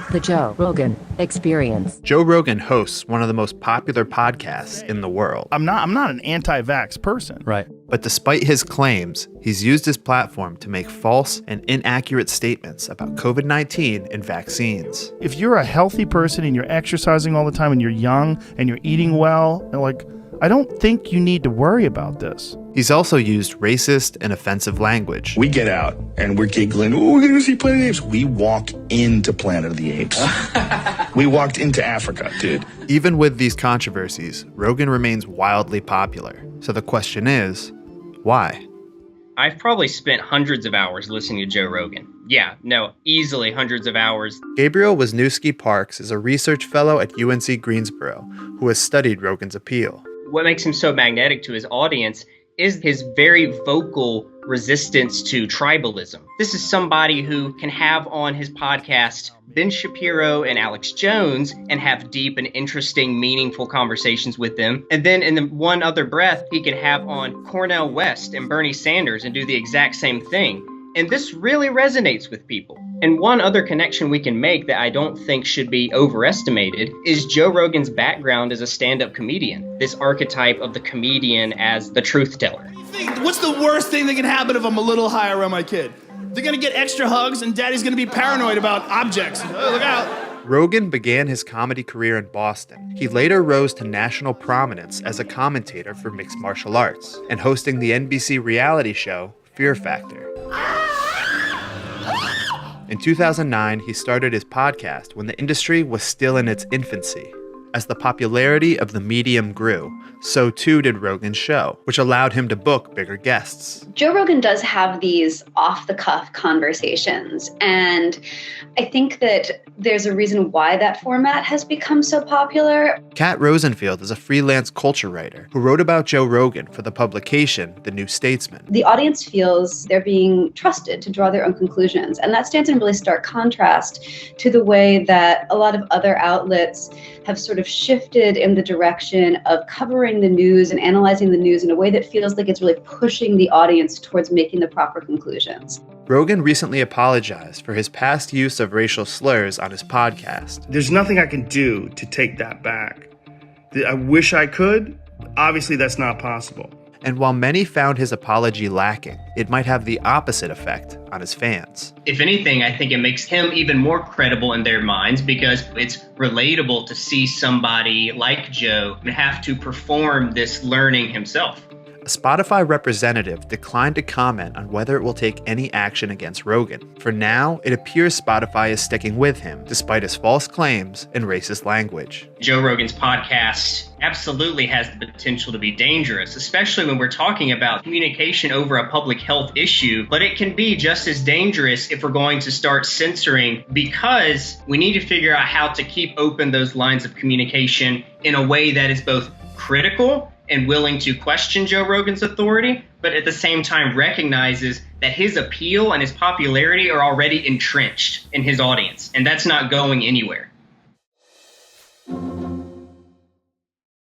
The Joe Rogan Experience. Joe Rogan hosts one of the most popular podcasts in the world. I'm not an anti-vax person. Right. But despite his claims, he's used his platform to make false and inaccurate statements about COVID-19 and vaccines. If you're a healthy person and you're exercising all the time and you're young and you're eating well, I don't think you need to worry about this. He's also used racist and offensive language. We get out and we're giggling. Oh, we're going to see Planet of the Apes. We walked into Planet of the Apes. We walked into Africa, dude. Even with these controversies, Rogan remains wildly popular. So the question is, why? I've probably spent hundreds of hours listening to Joe Rogan. Yeah, no, easily hundreds of hours. Gabriel Wisniewski Parks is a research fellow at UNC Greensboro who has studied Rogan's appeal. What makes him so magnetic to his audience is his very vocal resistance to tribalism. This is somebody who can have on his podcast Ben Shapiro and Alex Jones and have deep and interesting, meaningful conversations with them. And then in the one other breath, he can have on Cornel West and Bernie Sanders and do the exact same thing. And this really resonates with people. And one other connection we can make that I don't think should be overestimated is Joe Rogan's background as a stand-up comedian, this archetype of the comedian as the truth teller. What's the worst thing that can happen if I'm a little high around my kid? They're gonna get extra hugs and daddy's gonna be paranoid about objects. Oh, look out. Rogan began his comedy career in Boston. He later rose to national prominence as a commentator for mixed martial arts and hosting the NBC reality show Fear Factor. In 2009, he started his podcast when the industry was still in its infancy. As the popularity of the medium grew, so too did Rogan's show, which allowed him to book bigger guests. Joe Rogan does have these off-the-cuff conversations, and I think that there's a reason why that format has become so popular. Kat Rosenfield is a freelance culture writer who wrote about Joe Rogan for the publication The New Statesman. The audience feels they're being trusted to draw their own conclusions, and that stands in really stark contrast to the way that a lot of other outlets have sort of shifted in the direction of covering the news and analyzing the news in a way that feels like it's really pushing the audience towards making the proper conclusions. Rogan recently apologized for his past use of racial slurs on his podcast. There's nothing I can do to take that back. I wish I could. Obviously, that's not possible. And while many found his apology lacking, it might have the opposite effect on his fans. If anything, I think it makes him even more credible in their minds because it's relatable to see somebody like Joe have to perform this learning himself. A Spotify representative declined to comment on whether it will take any action against Rogan. For now, it appears Spotify is sticking with him, despite his false claims and racist language. Joe Rogan's podcast absolutely has the potential to be dangerous, especially when we're talking about communication over a public health issue. But it can be just as dangerous if we're going to start censoring, because we need to figure out how to keep open those lines of communication in a way that is both critical and willing to question Joe Rogan's authority, but at the same time recognizes that his appeal and his popularity are already entrenched in his audience, and that's not going anywhere.